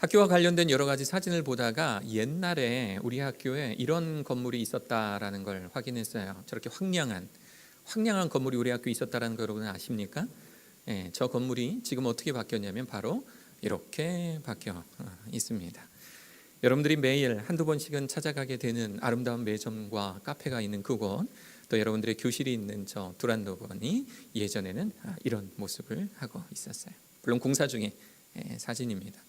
학교와 관련된 여러 가지 사진을 보다가 옛날에 우리 학교에 이런 건물이 있었다라는 걸 확인했어요. 저렇게 황량한 건물이 우리 학교에 있었다라는 거 여러분 아십니까? 예, 저 건물이 지금 어떻게 바뀌었냐면 바로 이렇게 바뀌어 있습니다. 여러분들이 매일 한두 번씩은 찾아가게 되는 아름다운 매점과 카페가 있는 그곳, 또 여러분들의 교실이 있는 저 두란노건이 예전에는 이런 모습을 하고 있었어요. 물론 공사 중에 사진입니다.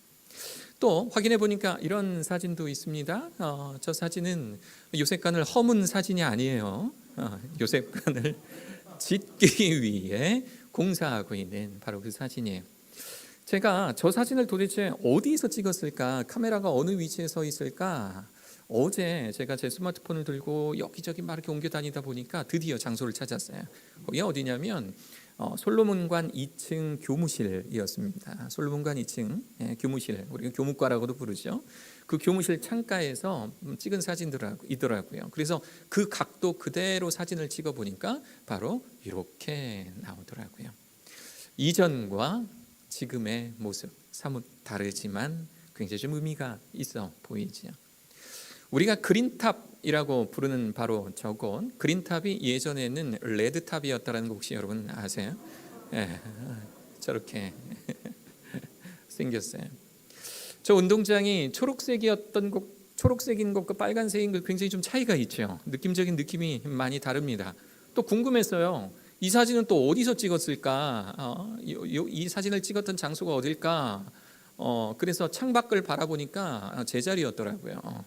또 확인해 보니까 이런 사진도 있습니다. 저 사진은 요셉관을 허문 사진이 아니에요. 요셉관을 짓기 위해 공사하고 있는 바로 그 사진이에요. 제가 저 사진을 도대체 어디서 찍었을까? 카메라가 어느 위치에 서 있을까? 어제 제가 제 스마트폰을 들고 여기저기 막 이렇게 옮겨 다니다 보니까 드디어 장소를 찾았어요. 거기가 어디냐면 솔로몬관 2층 교무실이었습니다. 솔로몬관 2층 교무실, 우리가 교무과라고도 부르죠. 그 교무실 창가에서 찍은 사진들이더라고요. 그래서 그 각도 그대로 사진을 찍어 보니까 바로 이렇게 나오더라고요. 이전과 지금의 모습 사뭇 다르지만 굉장히 좀 의미가 있어 보이죠. 우리가 그린탑이라고 부르는 바로 저곳, 그린탑이 예전에는 레드탑이었다는 거 혹시 여러분 아세요? 저렇게 생겼어요. 저 운동장이 초록색인 것과 빨간색인 것 굉장히 좀 차이가 있죠. 느낌적인 느낌이 많이 다릅니다. 또 궁금했어요. 이 사진은 또 어디서 찍었을까? 이 사진을 찍었던 장소가 어딜까? 그래서 창밖을 바라보니까 제자리였더라고요.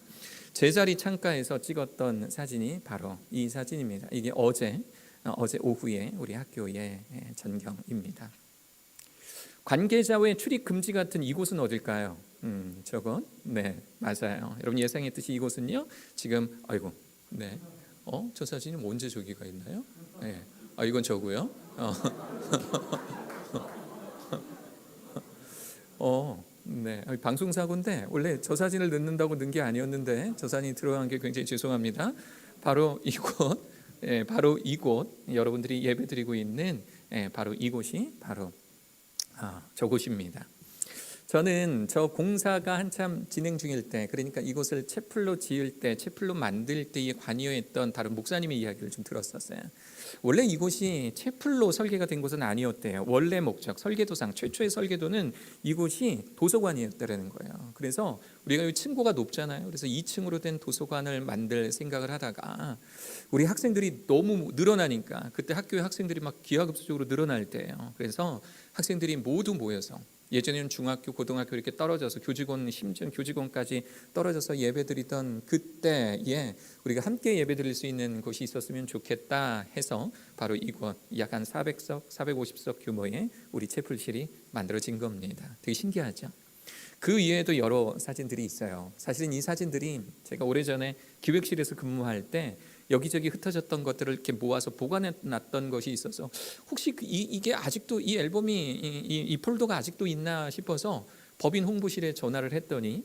제자리 창가에서 찍었던 사진이 바로 이 사진입니다. 이게 어제 오후에 우리 학교의 전경입니다. 관계자 외 출입 금지 같은 이곳은 어딜까요? 저건 네 맞아요. 여러분 예상했듯이 이곳은요 지금 저 사진이 언제 저기가 있나요? 네. 이건 저고요. 네, 방송사고인데 원래 저 사진을 넣는다고 넣은 게 아니었는데 저 사진이 들어간 게 굉장히 죄송합니다. 바로 이곳 여러분들이 예배드리고 있는 바로 이곳이 바로 저곳입니다. 저는 저 공사가 한참 진행 중일 때, 그러니까 이곳을 채플로 지을 때, 채플로 만들 때에 관여했던 다른 목사님의 이야기를 좀 들었었어요. 원래 이곳이 채플로 설계가 된 곳은 아니었대요. 원래 목적, 설계도상 최초의 설계도는 이곳이 도서관이었다는 거예요. 그래서 우리가 여기 층고가 높잖아요. 그래서 2층으로 된 도서관을 만들 생각을 하다가 우리 학생들이 너무 늘어나니까, 그때 학교의 학생들이 막 기하급수적으로 늘어날 때예요. 그래서 학생들이 모두 모여서, 예전에는 중학교, 고등학교 이렇게 떨어져서 심지어 교직원까지 떨어져서 예배드리던 그때에 우리가 함께 예배드릴 수 있는 곳이 있었으면 좋겠다 해서 바로 이곳 약 한 400석, 450석 규모의 우리 채플실이 만들어진 겁니다. 되게 신기하죠? 그 이외에도 여러 사진들이 있어요. 사실은 이 사진들이 제가 오래전에 기획실에서 근무할 때 여기저기 흩어졌던 것들을 이렇게 모아서 보관해 놨던 것이 있어서 혹시 이게 아직도 이 앨범이 이 폴더가 아직도 있나 싶어서 법인 홍보실에 전화를 했더니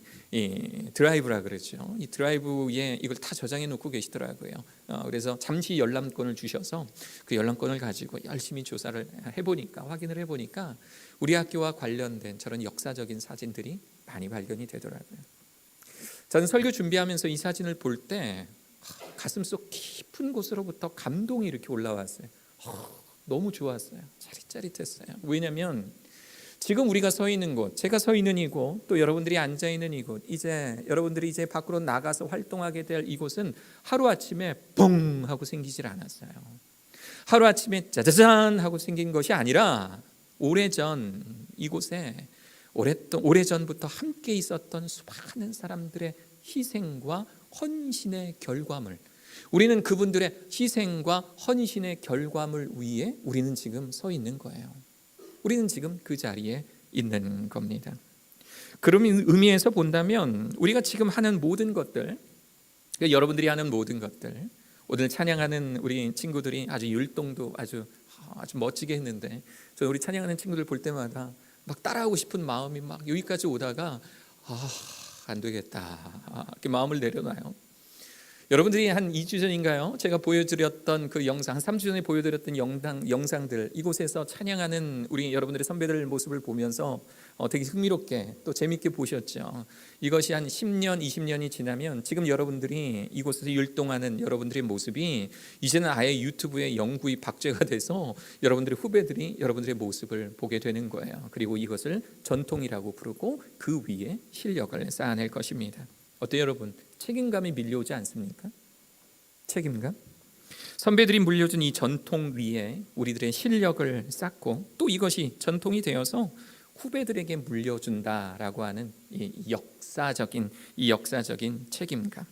드라이브라 그러죠. 이 드라이브에 이걸 다 저장해 놓고 계시더라고요. 그래서 잠시 열람권을 주셔서 그 열람권을 가지고 열심히 조사를 확인을 해보니까 우리 학교와 관련된 저런 역사적인 사진들이 많이 발견이 되더라고요. 저는 설교 준비하면서 이 사진을 볼 때 가슴속 깊은 곳으로부터 감동이 이렇게 올라왔어요. 너무 좋았어요. 짜릿짜릿했어요. 왜냐하면 지금 우리가 서 있는 곳, 제가 서 있는 이곳, 또 여러분들이 앉아 있는 이곳, 여러분들이 이제 밖으로 나가서 활동하게 될 이곳은 하루아침에 뻥 하고 생기질 않았어요. 하루아침에 짜자잔 하고 생긴 것이 아니라 오래전 이곳에 오래전부터 함께 있었던 수많은 사람들의 희생과 헌신의 결과물, 우리는 그분들의 희생과 헌신의 결과물 위에 우리는 지금 서 있는 거예요. 우리는 지금 그 자리에 있는 겁니다. 그런 의미에서 본다면 우리가 지금 하는 모든 것들, 여러분들이 하는 모든 것들, 오늘 찬양하는 우리 친구들이 아주 율동도 아주 멋지게 했는데, 저 우리 찬양하는 친구들 볼 때마다 막 따라하고 싶은 마음이 막 여기까지 오다가 안 되겠다 이렇게 마음을 내려놔요. 여러분들이 한 2주 전인가요? 제가 보여드렸던 그 영상, 한 3주 전에 보여드렸던 영상들, 이곳에서 찬양하는 우리 여러분들의 선배들 모습을 보면서 되게 흥미롭게 또 재밌게 보셨죠. 이것이 한 10년, 20년이 지나면 지금 여러분들이 이곳에서 율동하는 여러분들의 모습이 이제는 아예 유튜브에 영구히 박제가 돼서 여러분들의 후배들이 여러분들의 모습을 보게 되는 거예요. 그리고 이것을 전통이라고 부르고 그 위에 실력을 쌓아낼 것입니다. 어때요, 여러분? 책임감이 밀려오지 않습니까? 책임감? 선배들이 물려준 이 전통 위에 우리들의 실력을 쌓고 또 이것이 전통이 되어서 후배들에게 물려준다라고 하는 이 역사적인 책임감.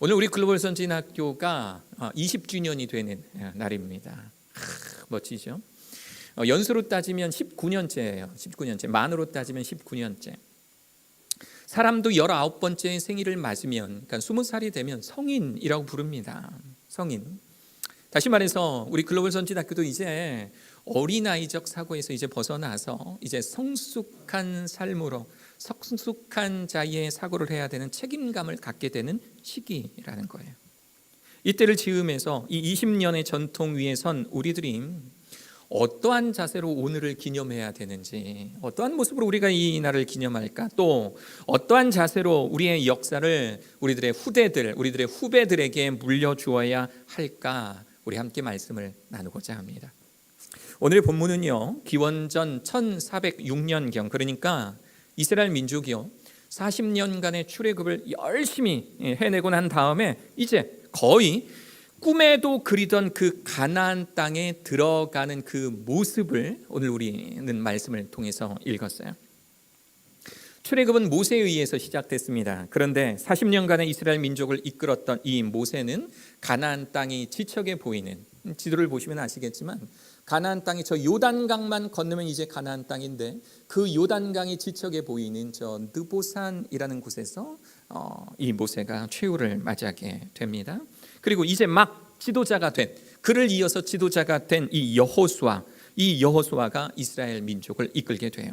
오늘 우리 글로벌 선진학교가 20주년이 되는 날입니다. 멋지죠? 연수로 따지면 19년째예요. 19년째. 만으로 따지면 19년째. 사람도 19번째 생일을 맞으면, 그러니까 20살이 되면 성인이라고 부릅니다. 성인. 다시 말해서 우리 글로벌 선진학교도 이제 어린아이적 사고에서 이제 벗어나서 이제 성숙한 삶으로, 성숙한 자의 사고를 해야 되는 책임감을 갖게 되는 시기라는 거예요. 이때를 즈음해서 이 20년의 전통 위에 선 우리들이 어떠한 자세로 오늘을 기념해야 되는지, 어떠한 모습으로 우리가 이 날을 기념할까, 또 어떠한 자세로 우리의 역사를 우리들의 후배들에게 물려주어야 할까, 우리 함께 말씀을 나누고자 합니다. 오늘의 본문은요, 기원전 1406년경, 그러니까 이스라엘 민족이요 40년간의 출애굽을 열심히 해내고 난 다음에 이제 거의 꿈에도 그리던 그 가나안 땅에 들어가는 그 모습을 오늘 우리는 말씀을 통해서 읽었어요. 출애굽은 모세에 의해서 시작됐습니다. 그런데 40년간의 이스라엘 민족을 이끌었던 이 모세는 가나안 땅이 지척해 보이는, 지도를 보시면 아시겠지만 가나안 땅이 저 요단강만 건너면 이제 가나안 땅인데 그 요단강이 지척해 보이는 저 느보산이라는 곳에서 이 모세가 최후를 맞이하게 됩니다. 그리고 이제 막 지도자가 된, 그를 이어서 지도자가 된 이 여호수아가 이스라엘 민족을 이끌게 돼요.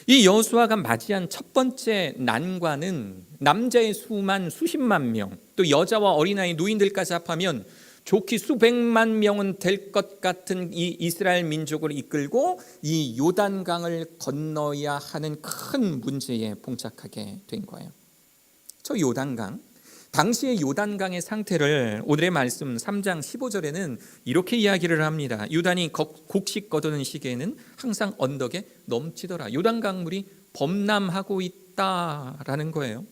이 여호수아가 맞이한 첫 번째 난관은 남자의 수만 수십만 명, 또 여자와 어린아이 노인들까지 합하면 좋기 수백만 명은 될 것 같은 이 이스라엘 민족을 이끌고 이 요단강을 건너야 하는 큰 문제에 봉착하게 된 거예요. 저 요단강, 당시의 요단강의 상태를 오늘의 말씀 3장 15절에는 이렇게 이야기를 합니다. 요단이 곡식 거두는 시기에는 항상 언덕에 넘치더라. 요단강물이 범람하고 있다라는 거예요.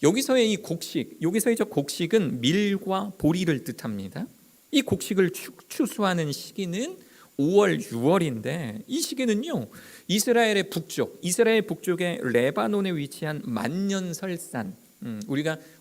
여기서의 이 곡식, 여기서의 저 곡식은 밀과 보리를 뜻합니다. 이 곡식을 추수하는 시기는 5월, 6월인데 이 시기는요, 이스라엘 북쪽의 레바논에 위치한 만년설산,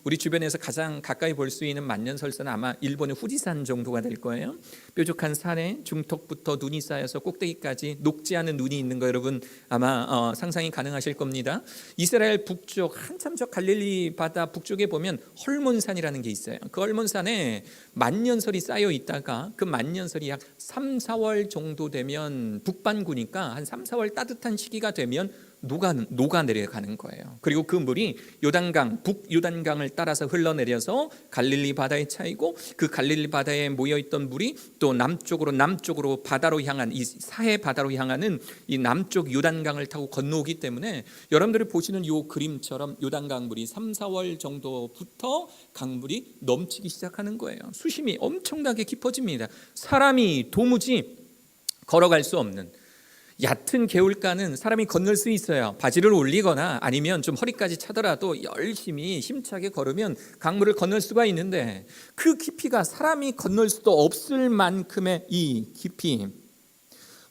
우리 주변에서 가장 가까이 볼 수 있는 만년설산은 아마 일본의 후지산 정도가 될 거예요. 뾰족한 산에 중턱부터 눈이 쌓여서 꼭대기까지 녹지 않은 눈이 있는 거 여러분 아마 상상이 가능하실 겁니다. 이스라엘 북쪽, 한참 저 갈릴리 바다 북쪽에 보면 헐몬산이라는 게 있어요. 그 헐몬산에 만년설이 쌓여 있다가 그 만년설이 약 3, 4월 정도 되면 북반구니까 한 3, 4월 따뜻한 시기가 되면 녹아 내려가는 거예요. 그리고 그 물이 요단강, 북요단강을 따라서 흘러내려서 갈릴리 바다에 차이고 그 갈릴리 바다에 모여있던 물이 또 남쪽으로 바다로 향한 이 사해 바다로 향하는 이 남쪽 요단강을 타고 건너오기 때문에 여러분들이 보시는 이 그림처럼 요단강 물이 3, 4월 정도부터 강물이 넘치기 시작하는 거예요. 수심이 엄청나게 깊어집니다. 사람이 도무지 걸어갈 수 없는, 얕은 개울가는 사람이 건널 수 있어요. 바지를 올리거나 아니면 좀 허리까지 차더라도 열심히 힘차게 걸으면 강물을 건널 수가 있는데 그 깊이가 사람이 건널 수도 없을 만큼의 이 깊이,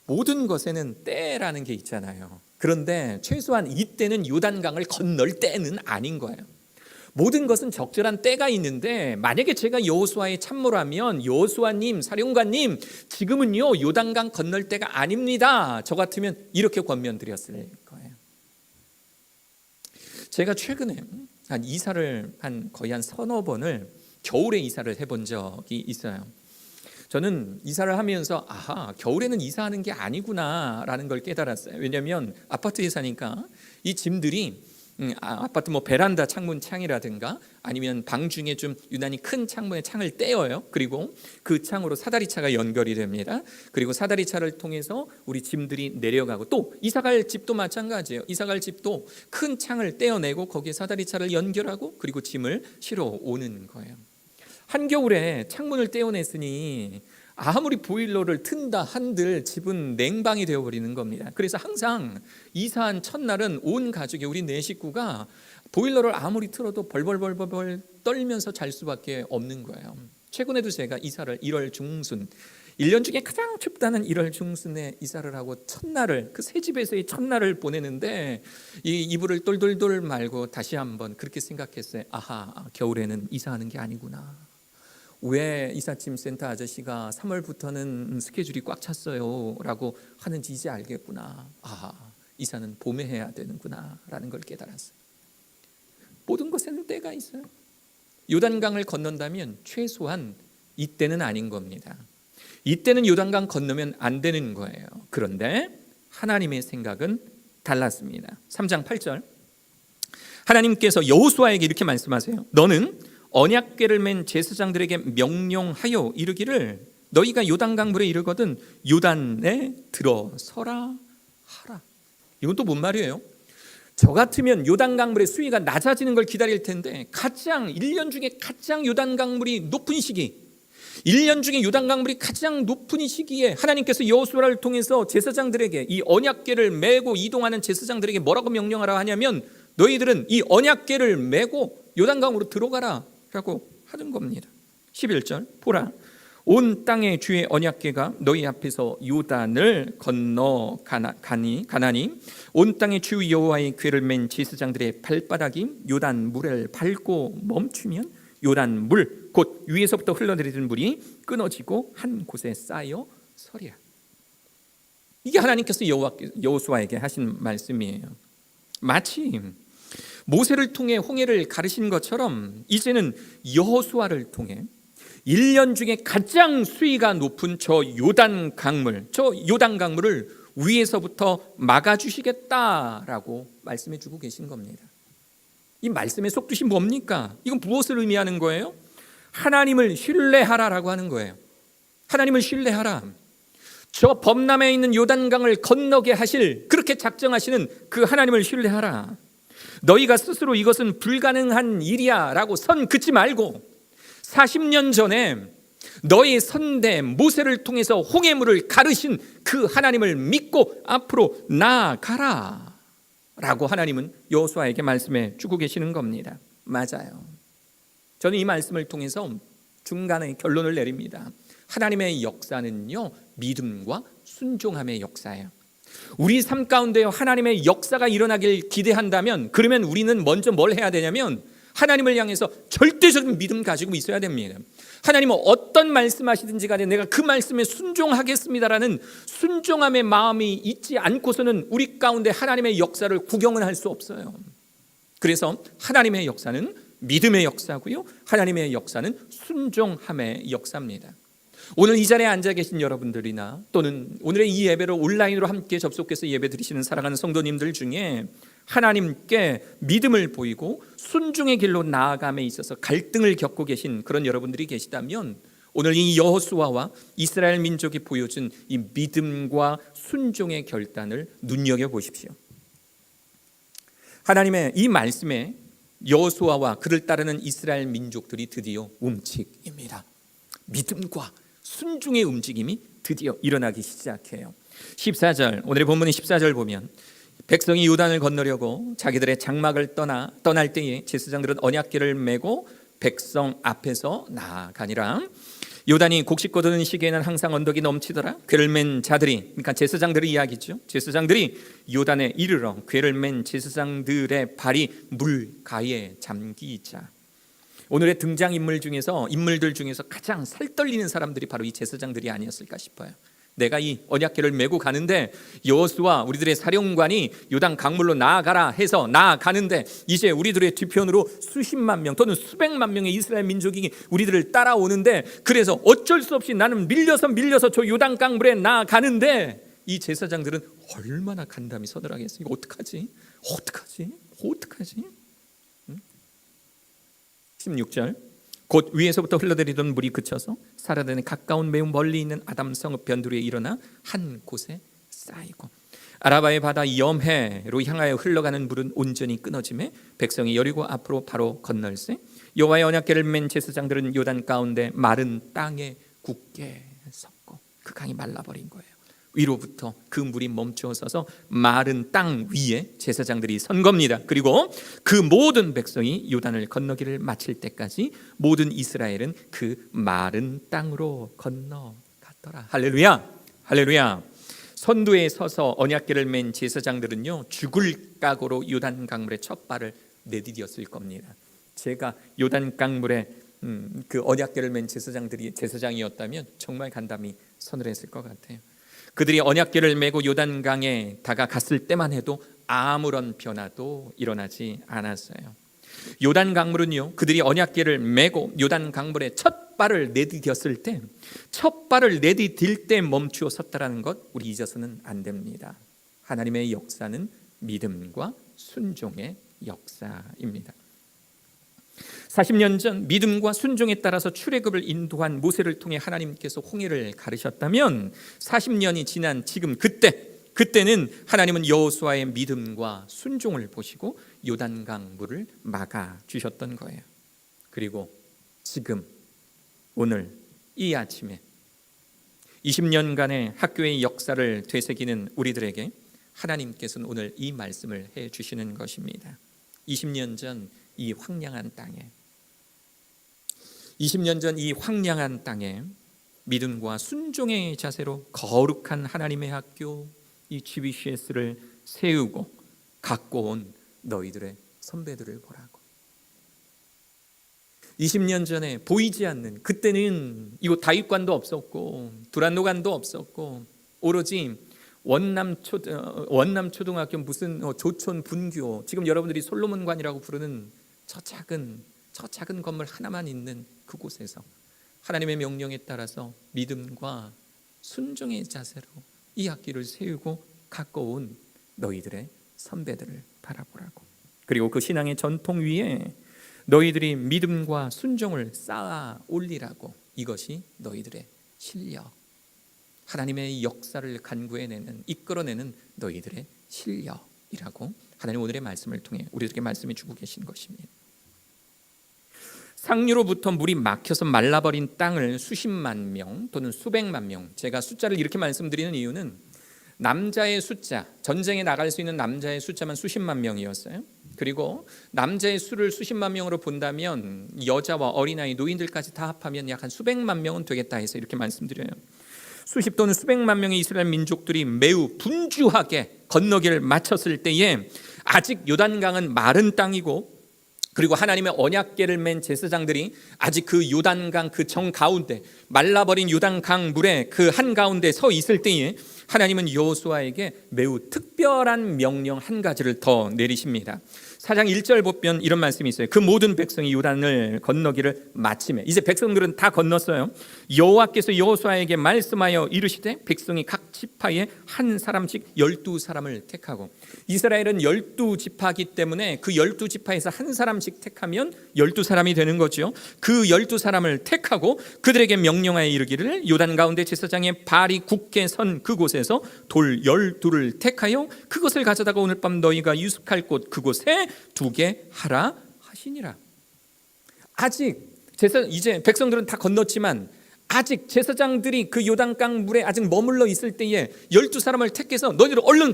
모든 것에는 때라는 게 있잖아요. 그런데 최소한 이때는 요단강을 건널 때는 아닌 거예요. 모든 것은 적절한 때가 있는데 만약에 제가 여호수아의 참모라면 여호수아님, 사령관님, 지금은요 요단강 건널 때가 아닙니다. 저 같으면 이렇게 권면드렸을 거예요. 제가 최근에 이사를 거의 한 서너 번을 겨울에 이사를 해본 적이 있어요. 저는 이사를 하면서 겨울에는 이사하는 게 아니구나라는 걸 깨달았어요. 왜냐하면 아파트에 사니까 이 짐들이 아파트 베란다 창문 창이라든가 아니면 방 중에 좀 유난히 큰 창문의 창을 떼어요. 그리고 그 창으로 사다리차가 연결이 됩니다. 그리고 사다리차를 통해서 우리 짐들이 내려가고, 또 이사갈 집도 마찬가지예요. 이사갈 집도 큰 창을 떼어내고 거기에 사다리차를 연결하고 그리고 짐을 실어 오는 거예요. 한겨울에 창문을 떼어냈으니 아무리 보일러를 튼다 한들 집은 냉방이 되어버리는 겁니다. 그래서 항상 이사한 첫날은 온 가족이, 우리 네 식구가 보일러를 아무리 틀어도 벌벌벌벌 떨면서 잘 수밖에 없는 거예요. 최근에도 제가 이사를 1월 중순, 1년 중에 가장 춥다는 1월 중순에 이사를 하고 첫날을, 그 새 집에서의 첫날을 보내는데 이 이불을 똘똘똘 말고 다시 한번 그렇게 생각했어요. 아하, 겨울에는 이사하는 게 아니구나. 왜 이삿짐 센터 아저씨가 3월부터는 스케줄이 꽉 찼어요 라고 하는지 이제 알겠구나. 이사는 봄에 해야 되는구나 라는 걸 깨달았어요. 모든 것에는 때가 있어요. 요단강을 건넌다면 최소한 이때는 아닌 겁니다. 이때는 요단강 건너면 안 되는 거예요. 그런데 하나님의 생각은 달랐습니다. 3장 8절, 하나님께서 여호수아에게 이렇게 말씀하세요. 너는 언약궤를 맨 제사장들에게 명령하여 이르기를, 너희가 요단강 물에 이르거든 요단에 들어서라 하라. 이건 또 뭔 말이에요? 저 같으면 요단강 물의 수위가 낮아지는 걸 기다릴 텐데, 1년 중에 가장 요단강 물이 높은 시기, 1년 중에 요단강 물이 가장 높은 시기에 하나님께서 여호수아를 통해서 제사장들에게, 이 언약궤를 메고 이동하는 제사장들에게 뭐라고 명령하라 하냐면, 너희들은 이 언약궤를 메고 요단강으로 들어가라 라고 하는 겁니다. 11절, 보라, 온 땅의 주의 언약궤가 너희 앞에서 요단을 건너 가나니 온 땅의 주 여호와의 궤를 맨 제사장들의 발바닥이 요단 물을 밟고 멈추면 요단 물, 곧 위에서부터 흘러내리는 물이 끊어지고 한 곳에 쌓여 서리라. 이게 하나님께서 여호수아에게 하신 말씀이에요. 마치 모세를 통해 홍해를 가르신 것처럼 이제는 여호수아를 통해 1년 중에 가장 수위가 높은 저 요단 강물을 위에서부터 막아주시겠다라고 말씀해 주고 계신 겁니다. 이 말씀의 속뜻이 뭡니까? 이건 무엇을 의미하는 거예요? 하나님을 신뢰하라라고 하는 거예요. 하나님을 신뢰하라. 저 범람에 있는 요단강을 건너게 하실, 그렇게 작정하시는 그 하나님을 신뢰하라. 너희가 스스로 이것은 불가능한 일이야 라고 선 긋지 말고 40년 전에 너희 선대 모세를 통해서 홍해물을 가르신 그 하나님을 믿고 앞으로 나아가라 라고 하나님은 여호수아에게 말씀해 주고 계시는 겁니다. 맞아요. 저는 이 말씀을 통해서 중간에 결론을 내립니다. 하나님의 역사는요, 믿음과 순종함의 역사예요. 우리 삶 가운데 하나님의 역사가 일어나길 기대한다면, 그러면 우리는 먼저 뭘 해야 되냐면 하나님을 향해서 절대적인 믿음 가지고 있어야 됩니다. 하나님은 어떤 말씀하시든지 간에 내가 그 말씀에 순종하겠습니다라는 순종함의 마음이 있지 않고서는 우리 가운데 하나님의 역사를 구경을 할 수 없어요. 그래서 하나님의 역사는 믿음의 역사고요, 하나님의 역사는 순종함의 역사입니다. 오늘 이 자리에 앉아 계신 여러분들이나 또는 오늘의 이 예배를 온라인으로 함께 접속해서 예배 드리시는 사랑하는 성도님들 중에 하나님께 믿음을 보이고 순종의 길로 나아감에 있어서 갈등을 겪고 계신 그런 여러분들이 계시다면, 오늘 이 여호수아와 이스라엘 민족이 보여준 이 믿음과 순종의 결단을 눈여겨보십시오. 하나님의 이 말씀에 여호수아와 그를 따르는 이스라엘 민족들이 드디어 움직입니다. 믿음과 순종의 움직임이 드디어 일어나기 시작해요. 14절, 오늘의 본문의 14절 보면, 백성이 요단을 건너려고 자기들의 장막을 떠날 때에 제사장들은 언약궤를 메고 백성 앞에서 나아가니라. 요단이 곡식 거두는 시기에는 항상 언덕이 넘치더라. 궤를 맨 자들이, 그러니까 제사장들의 이야기죠. 제사장들이 요단에 이르러 궤를 맨 제사장들의 발이 물가에 잠기자. 오늘의 인물들 중에서 가장 살떨리는 사람들이 바로 이 제사장들이 아니었을까 싶어요. 내가 이 언약궤를 메고 가는데 여호수아 우리들의 사령관이 요단 강물로 나아가라 해서 나아가는데, 이제 우리들의 뒤편으로 수십만 명 또는 수백만 명의 이스라엘 민족이 우리들을 따라오는데, 그래서 어쩔 수 없이 나는 밀려서 저 요단 강물에 나아가는데, 이 제사장들은 얼마나 간담이 서늘하겠어요. 이거 어떡하지? 어떡하지? 16절 곧 위에서부터 흘러내리던 물이 그쳐서 사라덴에 가까운 매우 멀리 있는 아담 성읍 변두리에 일어나 한 곳에 쌓이고 아라바의 바다 염해로 향하여 흘러가는 물은 온전히 끊어지매 백성이 여리고 앞으로 바로 건널세 여호와의 언약궤를 맨 제사장들은 요단 가운데 마른 땅에 굳게 섰고 그 강이 말라버린 거예요. 위로부터 그 물이 멈추어 서서 마른 땅 위에 제사장들이 선 겁니다. 그리고 그 모든 백성이 요단을 건너기를 마칠 때까지 모든 이스라엘은 그 마른 땅으로 건너갔더라. 할렐루야, 할렐루야. 선두에 서서 언약궤를 맨 제사장들은요 죽을 각오로 요단 강물에 첫 발을 내디뎠을 겁니다. 제가 요단 강물에 그 언약궤를 맨 제사장이었다면 정말 간담이 선을 했을 것 같아요. 그들이 언약궤를 메고 요단강에 다가갔을 때만 해도 아무런 변화도 일어나지 않았어요. 요단 강물은요 그들이 언약궤를 메고 요단 강물에 첫 발을 내디뎠을 때 첫 발을 내디딜 때 멈추어 섰다라는 것 우리 잊어서는 안 됩니다. 하나님의 역사는 믿음과 순종의 역사입니다. 40년 전 믿음과 순종에 따라서 출애굽을 인도한 모세를 통해 하나님께서 홍해를 가르셨다면 40년이 지난 지금 그때는 하나님은 여호수아의 믿음과 순종을 보시고 요단강 물을 막아 주셨던 거예요. 그리고 지금 오늘 이 아침에 20년간의 학교의 역사를 되새기는 우리들에게 하나님께서는 오늘 이 말씀을 해 주시는 것입니다. 20년 전 이 황량한 땅에 20년 전 이 황량한 땅에 믿음과 순종의 자세로 거룩한 하나님의 학교 이 GBCS를 세우고 갖고 온 너희들의 선배들을 보라고. 20년 전에 보이지 않는 그때는 이곳 다윗관도 없었고 두란노관도 없었고 오로지 원남초등학교 무슨 조촌 분교 지금 여러분들이 솔로몬관이라고 부르는 저 작은 건물 하나만 있는 그곳에서 하나님의 명령에 따라서 믿음과 순종의 자세로 이 학교를 세우고 갖고 온 너희들의 선배들을 바라보라고. 그리고 그 신앙의 전통 위에 너희들이 믿음과 순종을 쌓아 올리라고. 이것이 너희들의 실력, 하나님의 역사를 간구해내는 이끌어내는 너희들의 실력이라고 하나님 오늘의 말씀을 통해 우리에게 말씀해 주고 계신 것입니다. 상류로부터 물이 막혀서 말라버린 땅을 수십만 명 또는 수백만 명, 제가 숫자를 이렇게 말씀드리는 이유는 남자의 숫자, 전쟁에 나갈 수 있는 남자의 숫자만 수십만 명이었어요. 그리고 남자의 수를 수십만 명으로 본다면 여자와 어린아이, 노인들까지 다 합하면 약 한 수백만 명은 되겠다 해서 이렇게 말씀드려요. 수십 또는 수백만 명의 이스라엘 민족들이 매우 분주하게 건너기를 마쳤을 때에 아직 요단강은 마른 땅이고 그리고 하나님의 언약궤를 맨 제사장들이 아직 그 요단강 그 정 가운데 말라버린 요단강 물의 그 한가운데 서 있을 때에 하나님은 여호수아에게 매우 특별한 명령 한 가지를 더 내리십니다. 4장 1절 보면 이런 말씀이 있어요. 그 모든 백성이 요단을 건너기를 마치매, 이제 백성들은 다 건넜어요. 여호와께서 여호수아에게 말씀하여 이르시되 백성이 각 지파에 한 사람씩 12사람을 택하고, 이스라엘은 12지파이기 때문에 그 12지파에서 한 사람씩 택하면 12사람이 되는 거죠. 그 12사람을 택하고 그들에게 명령하여 이르기를 요단 가운데 제사장의 발이 굳게 선 그곳에서 돌 12를 택하여 그것을 가져다가 오늘 밤 너희가 유숙할 곳 그곳에 두게 하라 하시니라. 아직 이제 백성들은 다 건넜지만 아직 제사장들이 그 요단강 물에 아직 머물러 있을 때에 12사람을 택해서 너희들 얼른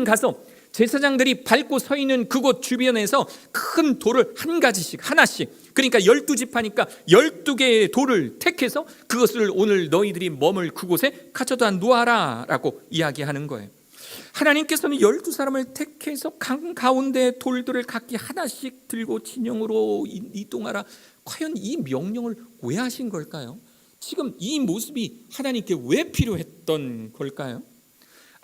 가서 제사장들이 밟고 서 있는 그곳 주변에서 큰 돌을 한 가지씩 하나씩, 그러니까 12지파니까 12개의 돌을 택해서 그것을 오늘 너희들이 머물 그곳에 가져다 놓아라 라고 이야기하는 거예요. 하나님께서는 12사람을 택해서 강 가운데 돌들을 각기 하나씩 들고 진영으로 이동하라. 과연 이 명령을 왜 하신 걸까요? 지금 이 모습이 하나님께 왜 필요했던 걸까요?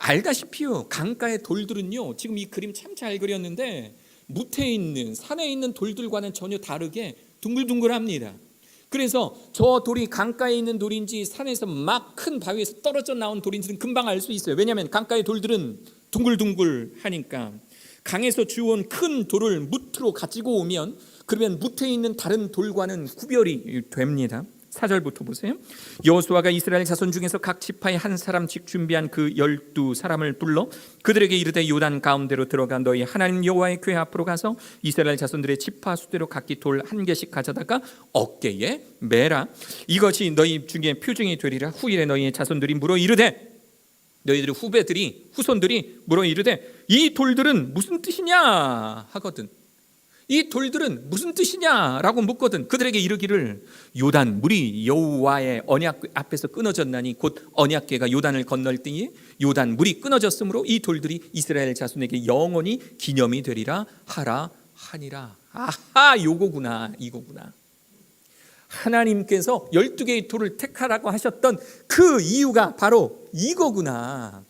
알다시피요, 강가의 돌들은요, 지금 이 그림 참 잘 그렸는데 무태에 있는 산에 있는 돌들과는 전혀 다르게 둥글둥글합니다. 그래서 저 돌이 강가에 있는 돌인지 산에서 막 큰 바위에서 떨어져 나온 돌인지는 금방 알 수 있어요. 왜냐하면 강가의 돌들은 둥글둥글하니까. 강에서 주워온 큰 돌을 무트로 가지고 오면 그러면 무트에 있는 다른 돌과는 구별이 됩니다. 4절부터 보세요. 여호수아가 이스라엘 자손 중에서 각 지파에 한 사람씩 준비한 그 12사람을 불러 그들에게 이르되 요단 가운데로 들어가 너희 하나님 여호와의 궤 앞으로 가서 이스라엘 자손들의 지파 수대로 각기 돌 한 개씩 가져다가 어깨에 매라. 이것이 너희 중에 표징이 되리라. 후일에 너희의 자손들이 물어 이르되 너희들의 후손들이 물어 이르되 이 돌들은 무슨 뜻이냐 하거든. 이 돌들은 무슨 뜻이냐라고 묻거든. 그들에게 이르기를 요단 물이 여호와의 언약 앞에서 끊어졌나니 곧 언약궤가 요단을 건널 때에 요단 물이 끊어졌으므로 이 돌들이 이스라엘 자손에게 영원히 기념이 되리라 하라 하니라. 아하, 이거구나. 하나님께서 12개의 돌을 택하라고 하셨던 그 이유가 바로 이거구나.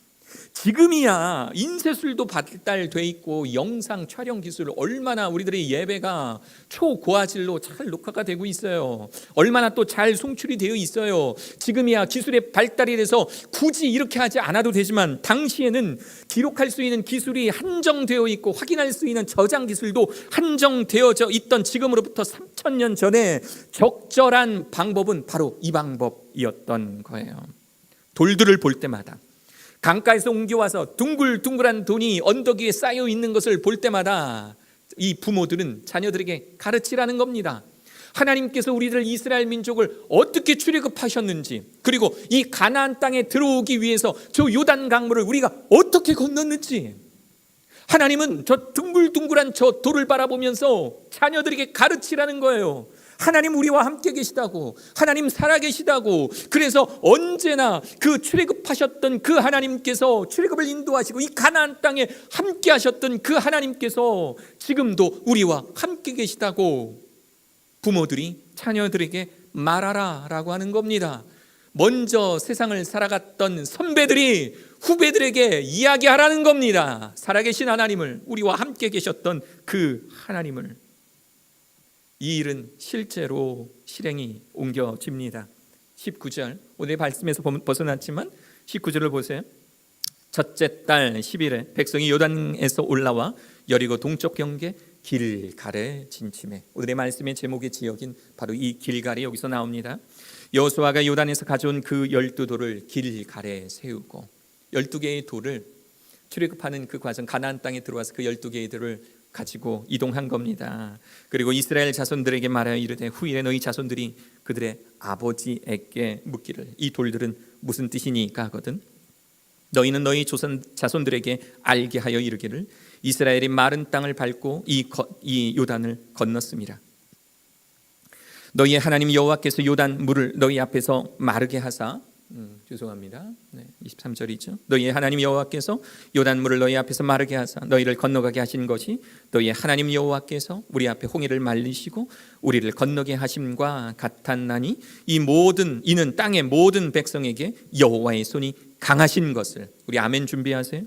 지금이야 인쇄술도 발달돼 있고 영상 촬영 기술 얼마나 우리들의 예배가 초고화질로 잘 녹화가 되고 있어요. 얼마나 또 잘 송출이 되어 있어요. 지금이야 기술의 발달이 돼서 굳이 이렇게 하지 않아도 되지만 당시에는 기록할 수 있는 기술이 한정되어 있고 확인할 수 있는 저장 기술도 한정되어져 있던 지금으로부터 3000년 전에 적절한 방법은 바로 이 방법이었던 거예요. 돌들을 볼 때마다 강가에서 옮겨와서 둥글둥글한 돈이 언덕 위에 쌓여 있는 것을 볼 때마다 이 부모들은 자녀들에게 가르치라는 겁니다. 하나님께서 우리들 이스라엘 민족을 어떻게 출애굽하셨는지, 그리고 이 가나안 땅에 들어오기 위해서 저 요단 강물을 우리가 어떻게 건넜는지, 하나님은 저 둥글둥글한 저 돌을 바라보면서 자녀들에게 가르치라는 거예요. 하나님 우리와 함께 계시다고, 하나님 살아계시다고. 그래서 언제나 그 출애굽하셨던 그 하나님께서 출애굽을 인도하시고 이 가나안 땅에 함께 하셨던 그 하나님께서 지금도 우리와 함께 계시다고 부모들이 자녀들에게 말하라 라고 하는 겁니다. 먼저 세상을 살아갔던 선배들이 후배들에게 이야기하라는 겁니다. 살아계신 하나님을, 우리와 함께 계셨던 그 하나님을. 이 일은 실제로 실행이 옮겨집니다. 19절, 오늘 말씀에서 벗어났지만 19절을 보세요. 첫째 달 10일에 백성이 요단에서 올라와 여리고 동쪽 경계 길갈에 진침해. 오늘의 말씀의 제목의 지역인 바로 이 길갈이 여기서 나옵니다. 여호수아가 요단에서 가져온 그 12돌을 길갈에 세우고 12개의 돌을 출애굽하는 그 과정, 가나안 땅에 들어와서 그 12개의 돌을 가지고 이동한 겁니다. 그리고 이스라엘 자손들에게 말하여 이르되 후일에 너희 자손들이 그들의 아버지에게 묻기를 이 돌들은 무슨 뜻이니까 하거든. 너희는 너희 조선 자손들에게 알게 하여 이르기를 이스라엘이 마른 땅을 밟고 이 요단을 건넜습니다. 너희의 하나님 여호와께서 요단 물을 너희 앞에서 마르게 하사 죄송합니다. 23절이죠. 너희의 하나님 여호와께서 요단 물을 너희 앞에서 마르게 하사 너희를 건너가게 하신 것이 너희의 하나님 여호와께서 우리 앞에 홍해를 말리시고 우리를 건너게 하심과 같았나니 이는 땅의 모든 백성에게 여호와의 손이 강하신 것을, 우리 아멘 준비하세요.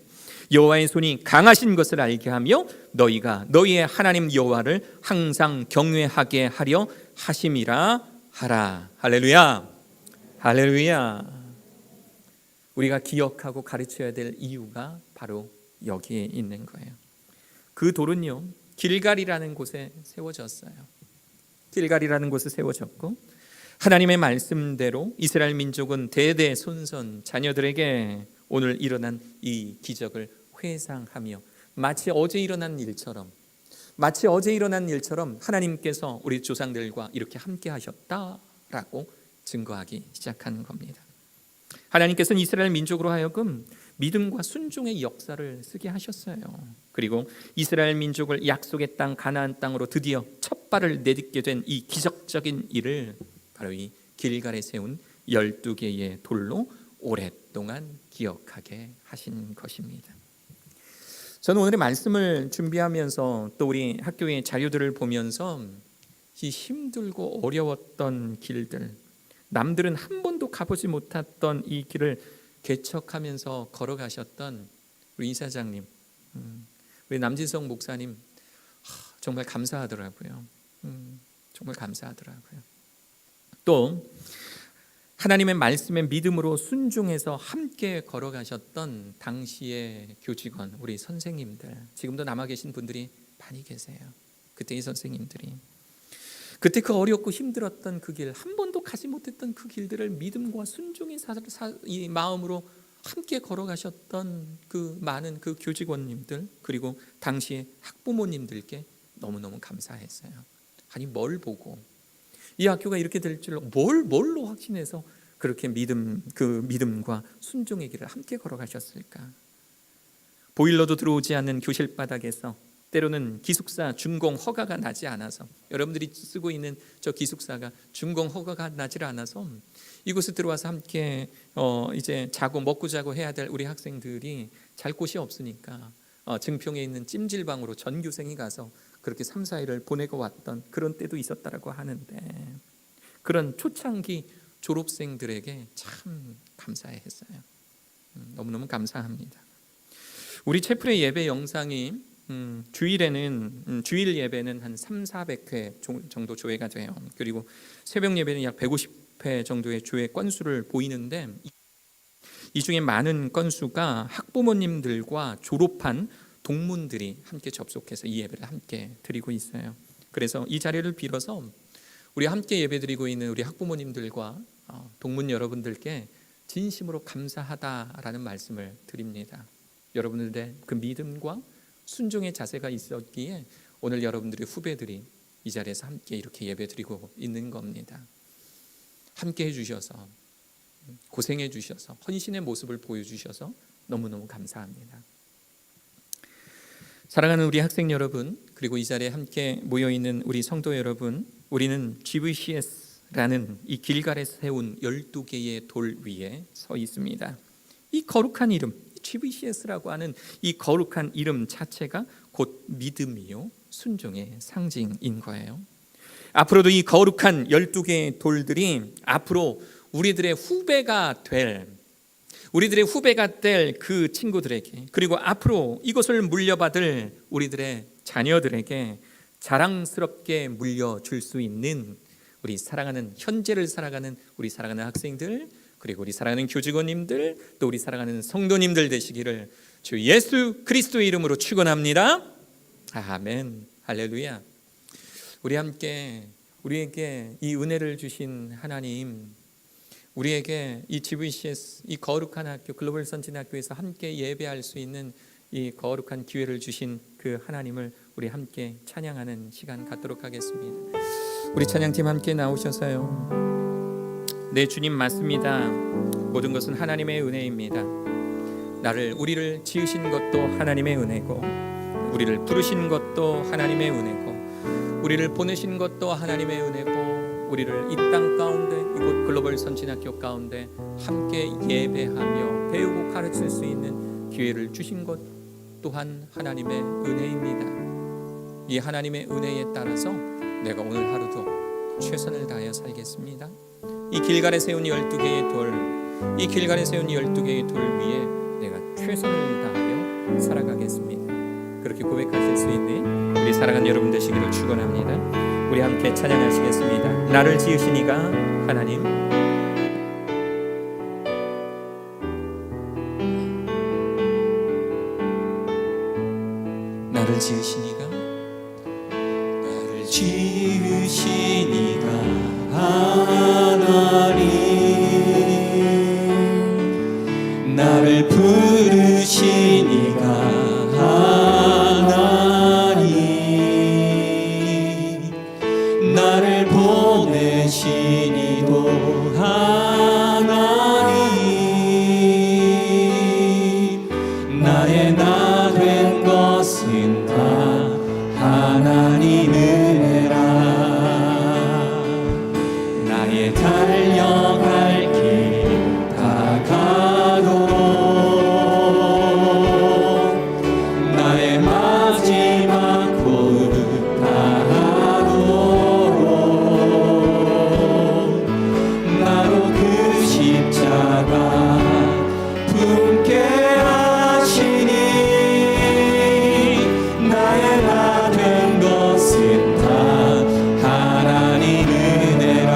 여호와의 손이 강하신 것을 알게 하며 너희가 너희의 하나님 여호와를 항상 경외하게 하려 하심이라 하라. 할렐루야. 할렐루야. 우리가 기억하고 가르쳐야 될 이유가 바로 여기에 있는 거예요. 그 돌은요, 길갈이라는 곳에 세워졌어요. 길갈이라는 곳에 세워졌고 하나님의 말씀대로 이스라엘 민족은 대대손손 자녀들에게 오늘 일어난 이 기적을 회상하며 마치 어제 일어난 일처럼 하나님께서 우리 조상들과 이렇게 함께 하셨다라고 증거하기 시작하는 겁니다. 하나님께서는 이스라엘 민족으로 하여금 믿음과 순종의 역사를 쓰게 하셨어요. 그리고 이스라엘 민족을 약속의 땅 가나안 땅으로 드디어 첫 발을 내딛게 된 이 기적적인 일을 바로 이 길갈에 세운 12개의 돌로 오랫동안 기억하게 하신 것입니다. 저는 오늘의 말씀을 준비하면서 또 우리 학교의 자료들을 보면서 이 힘들고 어려웠던 길들, 남들은 한 번도 가보지 못했던 이 길을 개척하면서 걸어가셨던 우리 이사장님, 우리 남진성 목사님, 정말 감사하더라고요. 정말 감사하더라고요. 또 하나님의 말씀에 믿음으로 순종해서 함께 걸어가셨던 당시의 교직원, 우리 선생님들, 지금도 남아 계신 분들이 많이 계세요. 그때의 선생님들이 그때 그 어렵고 힘들었던 그 길, 한 번도 가지 못했던 그 길들을 믿음과 순종의 이 마음으로 함께 걸어가셨던 그 많은 그 교직원님들, 그리고 당시의 학부모님들께 너무너무 감사했어요. 아니, 뭘 보고 이 학교가 이렇게 될 줄로 뭘로 확신해서 그렇게 믿음과 순종의 길을 함께 걸어가셨을까? 보일러도 들어오지 않는 교실 바닥에서 때로는 기숙사 준공 허가가 나지 않아서, 여러분들이 쓰고 있는 저 기숙사가 준공 허가가 나질 않아서 이곳에 들어와서 함께 이제 먹고 자고 해야 될 우리 학생들이 잘 곳이 없으니까 증평에 있는 찜질방으로 전교생이 가서 그렇게 3, 4일을 보내고 왔던 그런 때도 있었다라고 하는데, 그런 초창기 졸업생들에게 참 감사했어요. 너무너무 감사합니다. 우리 채플의 예배 영상이 주일에는 주일 예배는 한 300-400회 정도 조회가 돼요. 그리고 새벽 예배는 약 150회 정도의 조회 건수를 보이는데, 이 중에 많은 건수가 학부모님들과 졸업한 동문들이 함께 접속해서 이 예배를 함께 드리고 있어요. 그래서 이 자리를 빌어서 우리 함께 예배드리고 있는 우리 학부모님들과 동문 여러분들께 진심으로 감사하다라는 말씀을 드립니다. 여러분들의 그 믿음과 순종의 자세가 있었기에 오늘 여러분들의 후배들이 이 자리에서 함께 이렇게 예배드리고 있는 겁니다. 함께 해주셔서, 고생해 주셔서, 헌신의 모습을 보여주셔서 너무너무 감사합니다. 사랑하는 우리 학생 여러분, 그리고 이 자리에 함께 모여있는 우리 성도 여러분, 우리는 GVCS라는 이 길갈에 세운 12개의 돌 위에 서 있습니다. 이 거룩한 이름, GVCS라고 하는 이 거룩한 이름 자체가 곧 믿음이요 순종의 상징인 거예요. 앞으로도 이 거룩한 12개의 돌들이 앞으로 우리들의 후배가 될 그 친구들에게, 그리고 앞으로 이것을 물려받을 우리들의 자녀들에게 자랑스럽게 물려줄 수 있는 우리 사랑하는, 현재를 살아가는 우리 사랑하는 학생들, 그리고 우리 사랑하는 교직원님들, 또 우리 사랑하는 성도님들 되시기를 주 예수 그리스도의 이름으로 축원합니다. 아멘. 할렐루야. 우리 함께 우리에게 이 은혜를 주신 하나님, 우리에게 이 GVCS, 이 거룩한 학교, 글로벌 선진학교에서 함께 예배할 수 있는 이 거룩한 기회를 주신 그 하나님을 우리 함께 찬양하는 시간 갖도록 하겠습니다. 우리 찬양팀 함께 나오셔서요. 네, 주님 맞습니다. 모든 것은 하나님의 은혜입니다. 우리를 지으신 것도 하나님의 은혜고, 우리를 부르신 것도 하나님의 은혜고, 우리를 보내신 것도 하나님의 은혜고, 우리를 이 땅 가운데, 이곳 글로벌 선진학교 가운데 함께 예배하며 배우고 가르칠 수 있는 기회를 주신 것 또한 하나님의 은혜입니다. 이 하나님의 은혜에 따라서 내가 오늘 하루도 최선을 다하여 살겠습니다. 이 길갈에 세운 12개의 돌, 이 길갈에 세운 12개의 돌 위에 내가 최선을 다하여 살아가겠습니다. 그렇게 고백하실 수 있는 우리 사랑하는 여러분 되시기를 축원합니다. 우리 함께 찬양하시겠습니다. 나를 지으신 이가 하나님, 나를 지으신 이가, 나를 지으신 이가 하나님, 나를 부르신 이가 하나님, 나를 보내신 이도 하나님, 나의 나 된 것은 다 하나님 은혜라. 나의 달려갈 길 다가도록, 나의 마지막 호흡 다하도록, 나로 그 십자가 품게 하시니, 나의 나 된 것은 다 하나님 은혜라.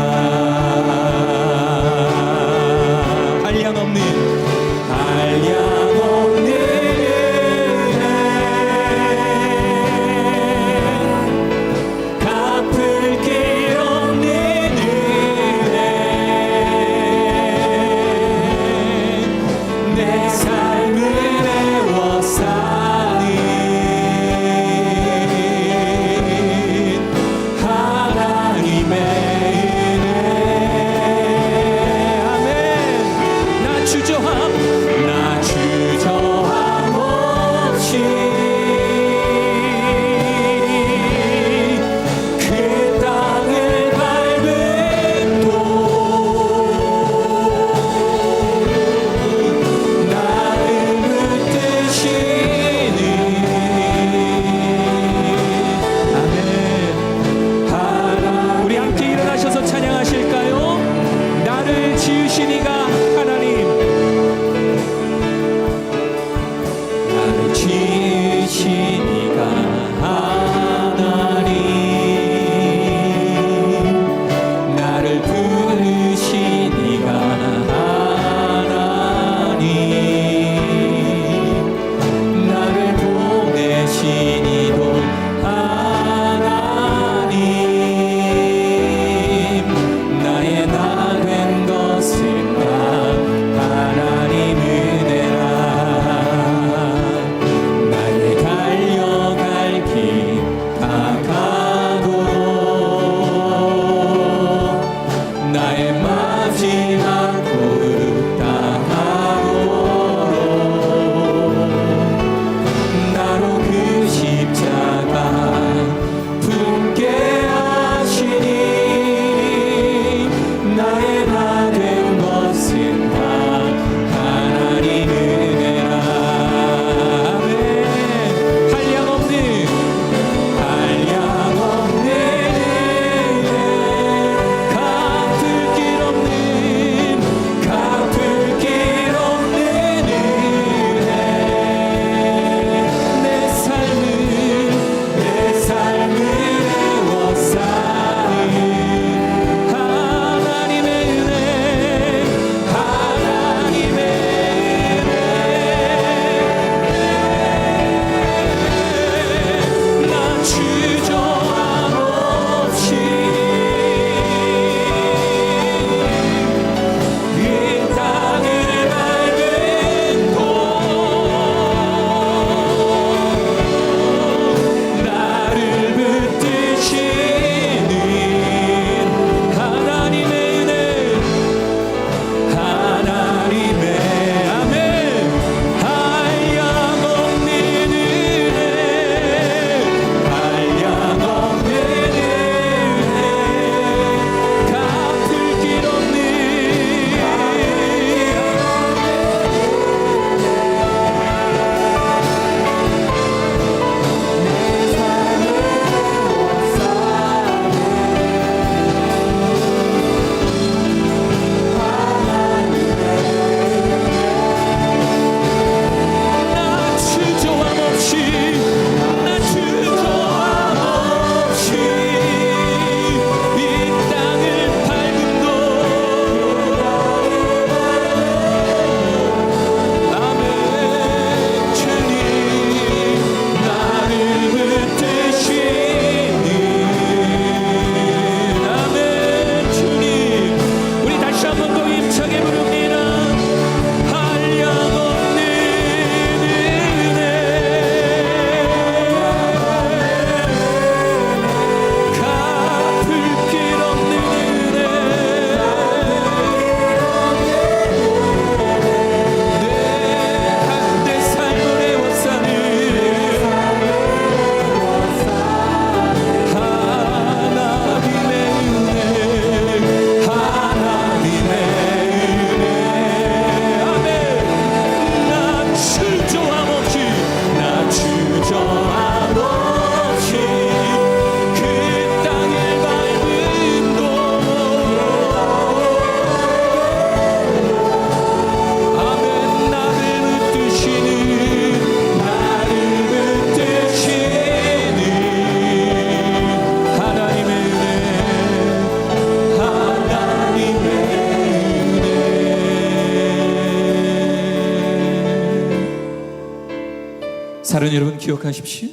그러나 여러분 기억하십시오.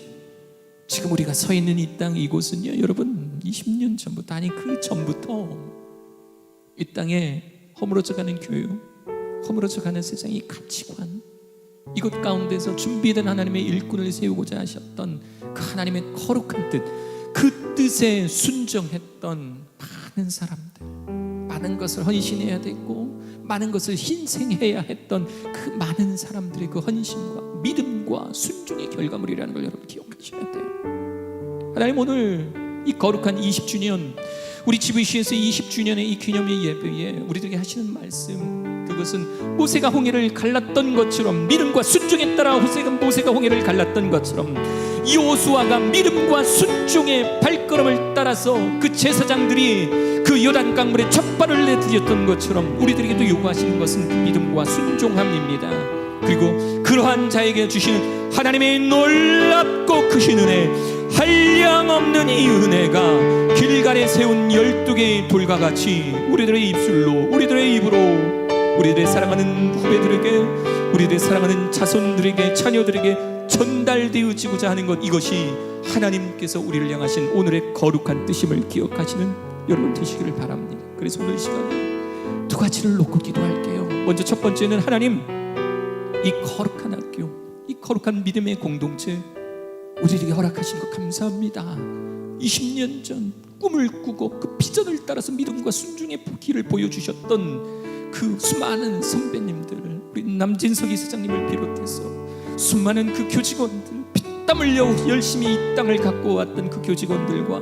지금 우리가 서 있는 이 땅, 이곳은요, 여러분 20년 전부터, 아니 그 전부터 이 땅에 허물어져가는 교육, 허물어져가는 세상의 가치관, 이곳 가운데서 준비된 하나님의 일꾼을 세우고자 하셨던 그 하나님의 거룩한 뜻, 그 뜻에 순종했던 많은 사람들, 많은 것을 헌신해야 됐고 많은 것을 희생해야 했던 그 많은 사람들의 그 헌신과 믿음과 순종의 결과물이라는 걸 여러분 기억하셔야 돼요. 하나님 오늘 이 거룩한 20주년, 우리 GVC에서 20주년의 이 기념의 예배에 우리들에게 하시는 말씀, 그것은 모세가 홍해를 갈랐던 것처럼, 믿음과 순종에 따라 모세가 홍해를 갈랐던 것처럼 여호수아가 믿음과 순종의 발걸음을 따라서 그 제사장들이 그 요단강물에 첫 발을 내디뎠던 것처럼 우리들에게도 요구하시는 것은 그 믿음과 순종함입니다. 그리고 그러한 자에게 주시는 하나님의 놀랍고 크신 은혜, 한량없는 이 은혜가 길갈에 세운 12개의 돌과 같이 우리들의 입술로, 우리들의 입으로, 우리들의 사랑하는 후배들에게, 우리들의 사랑하는 자손들에게, 자녀들에게 전달되어지고자 하는 것, 이것이 하나님께서 우리를 향하신 오늘의 거룩한 뜻임을 기억하시는 여러분 되시기를 바랍니다. 그래서 오늘 시간에 두 가지를 놓고 기도할게요. 먼저 첫 번째는 하나님, 이 거룩한 학교, 이 거룩한 믿음의 공동체 우리에게 허락하신 것 감사합니다. 20년 전 꿈을 꾸고 그 비전을 따라서 믿음과 순종의 길을 보여주셨던 그 수많은 선배님들, 우리 남진석 이사장님을 비롯해서 수많은 그 교직원들, 피땀 흘려 열심히 이 땅을 갖고 왔던 그 교직원들과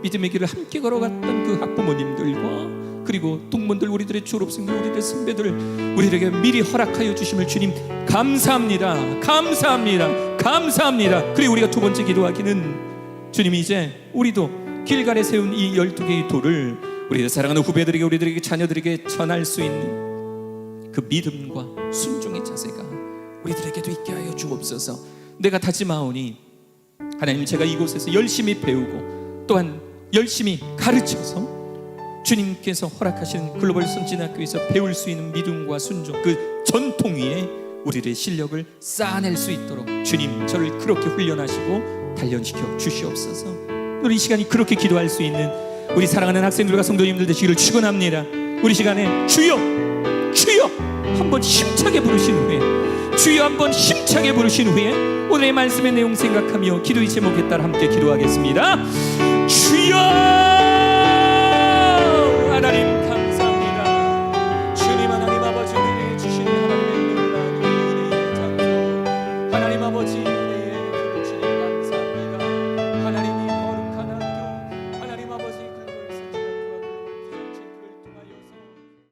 믿음의 길을 함께 걸어갔던 그 학부모님들과 그리고 동문들, 우리들의 졸업생들, 우리들의 선배들, 우리에게 미리 허락하여 주심을 주님 감사합니다. 감사합니다. 감사합니다. 그리고 우리가 두 번째 기도하기는, 주님 이제 우리도 길갈에 세운 이 12개의 돌을 우리의 사랑하는 후배들에게, 우리들에게, 자녀들에게 전할 수 있는 그 믿음과 순종의 자세가 우리들에게도 있게 하여 주옵소서. 내가 다짐하오니 하나님, 제가 이곳에서 열심히 배우고 또한 열심히 가르쳐서 주님께서 허락하신 글로벌 선진학교에서 배울 수 있는 믿음과 순종, 그 전통 위에 우리의 실력을 쌓아낼 수 있도록 주님 저를 그렇게 훈련하시고 단련시켜 주시옵소서. 오늘 이 시간이 그렇게 기도할 수 있는 우리 사랑하는 학생들과 성도님들 되시기를 축원합니다. 우리 시간에 주여, 주여 한번 힘차게 부르신 후에, 주여 한번 힘차게 부르신 후에 오늘의 말씀의 내용 생각하며 기도의 제목에 따라 함께 기도하겠습니다. 주여!